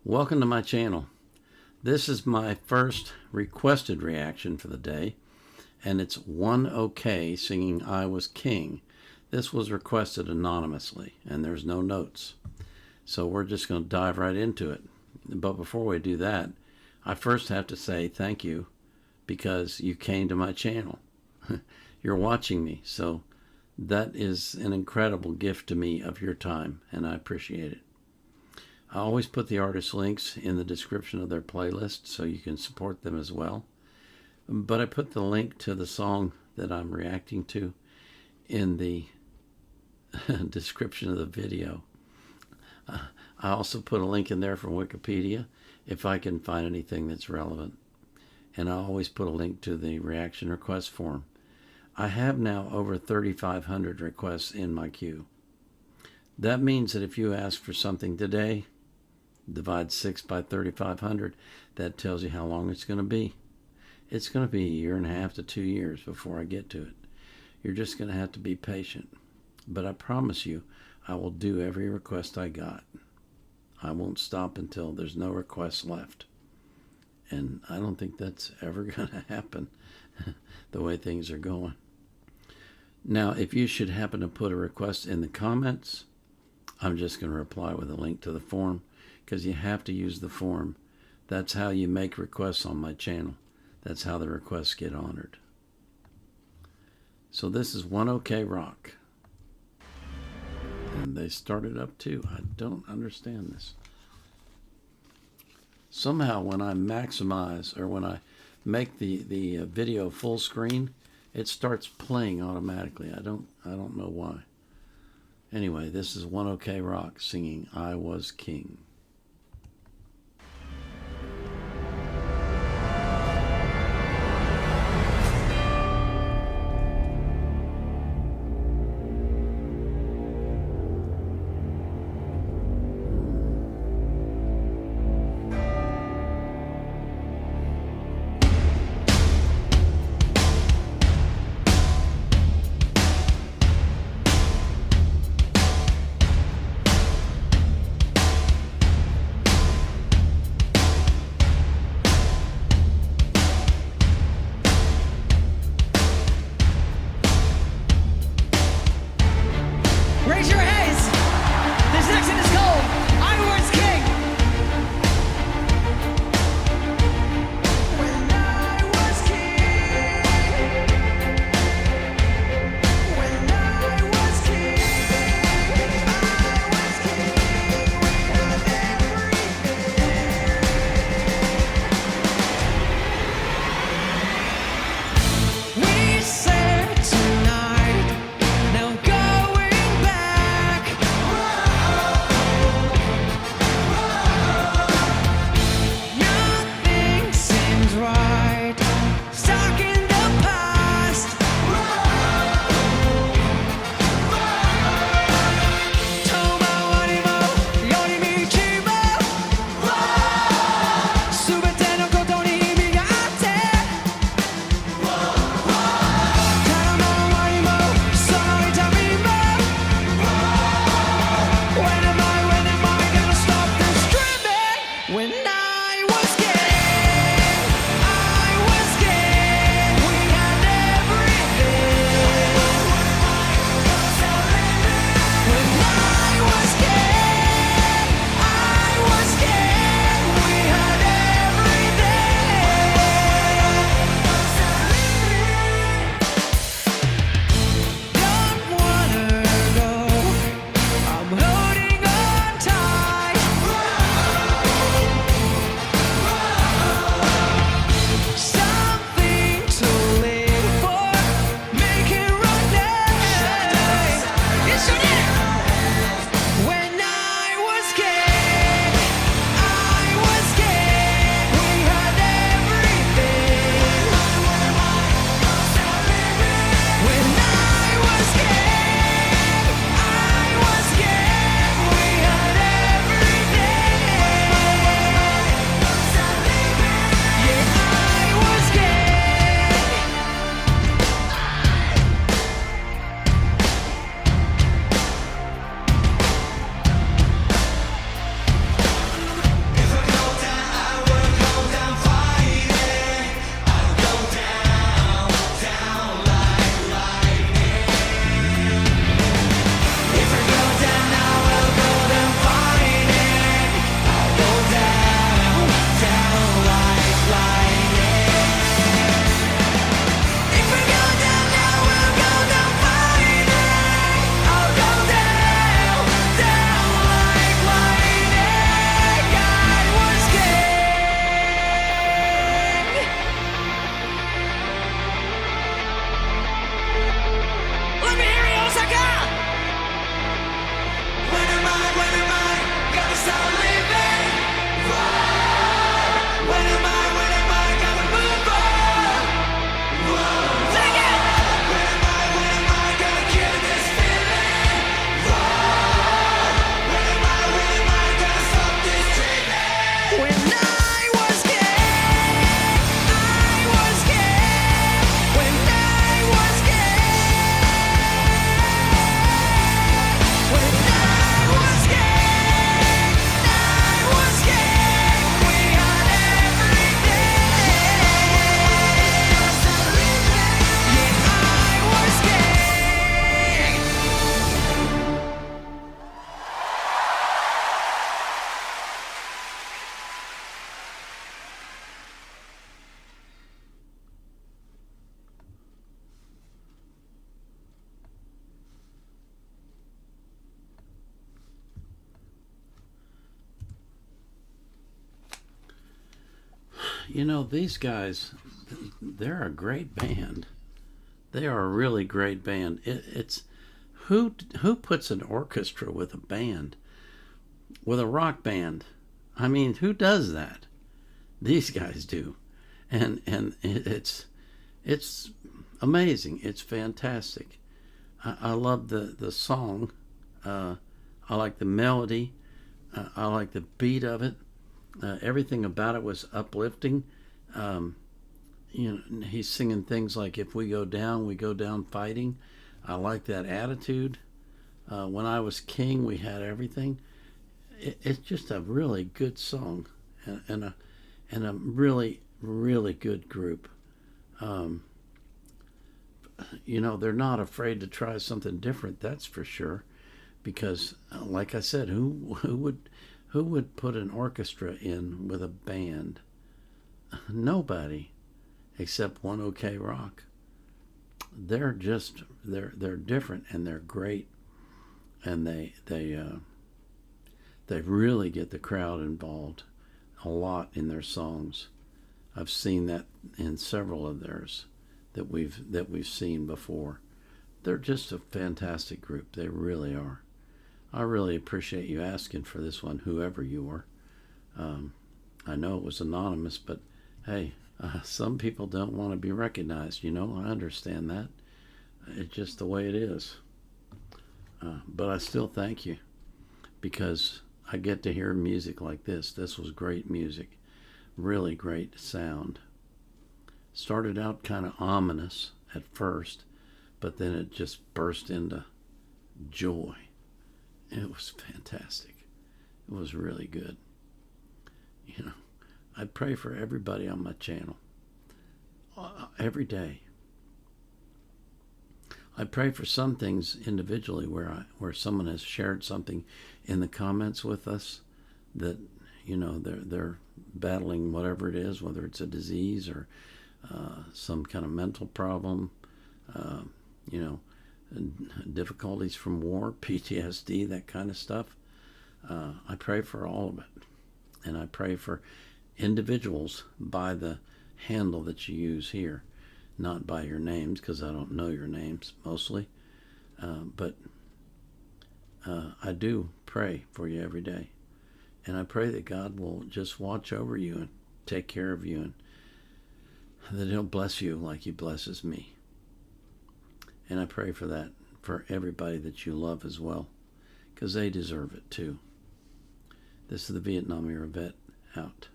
Welcome to my channel. This is my first requested reaction for the day, and it's One OK singing I Was King. This was requested anonymously, and there's no notes. So we're just going to dive right into it. But before we do that, I first have to say thank you because you came to my channel. You're watching me, so that is an incredible gift to me of your time, and I appreciate it. I always put the artist links in the description of their playlist so you can support them as well. But I put the link to the song that I'm reacting to in the description of the video. I also put a link in there from Wikipedia if I can find anything that's relevant. And I always put a link to the reaction request form. I have now over 3,500 requests in my queue. That means that if you ask for something today, divide 6 by 3,500, that tells you how long it's going to be. It's going to be 1.5 to 2 years before I get to it. You're just going to have to be patient. But I promise you, I will do every request I got. I won't stop until there's no requests left. And I don't think that's ever going to happen the way things are going. Now, if you should happen to put a request in the comments, I'm just going to reply with a link to the form, because you have to use the form. That's how you make requests on my channel. That's how the requests get honored. So this is One OK Rock. And they started up too. I don't understand this. Somehow when I maximize, or when I make the video full screen, it starts playing automatically. I don't know why. Anyway, this is One OK Rock singing I Was King. Raise your hands. This next one is called I Was King. When I was king. When I was king. I was king. We had everything. We said tonight. Now going back. You know, these guys, they're a great band. They are a really great band. It's who puts an orchestra with a band, with a rock band? I mean, who does that? These guys do, and it's amazing. It's fantastic. I love the song. I like the melody. I like the beat of it. Everything about it was uplifting. He's singing things like, "If we go down fighting." I like that attitude. When I was king, we had everything. It's just a really good song, and a really, really good group. They're not afraid to try something different. That's for sure. Because, like I said, who would put an orchestra in with a band? Nobody, except One OK Rock. They're different, and they're great, and they really get the crowd involved a lot in their songs. I've seen that in several of theirs that we've seen before. They're just a fantastic group. They really are. I really appreciate you asking for this one, whoever you were. I know it was anonymous, but hey, some people don't want to be recognized. I understand that. It's just the way it is. But I still thank you, because I get to hear music like this. This was great music. Really great sound. Started out kind of ominous at first, but then it just burst into joy. It was fantastic. It was really good. I pray for everybody on my channel every day. I pray for some things individually where someone has shared something in the comments with us that they're battling whatever it is, whether it's a disease or some kind of mental problem, difficulties from war, PTSD, that kind of stuff. I pray for all of it. And I pray for individuals by the handle that you use here, not by your names, because I don't know your names mostly. But I do pray for you every day. And I pray that God will just watch over you and take care of you, and that He'll bless you like He blesses me. And I pray for that for everybody that you love as well, because they deserve it too. This is the Vietnam Era Vet, out.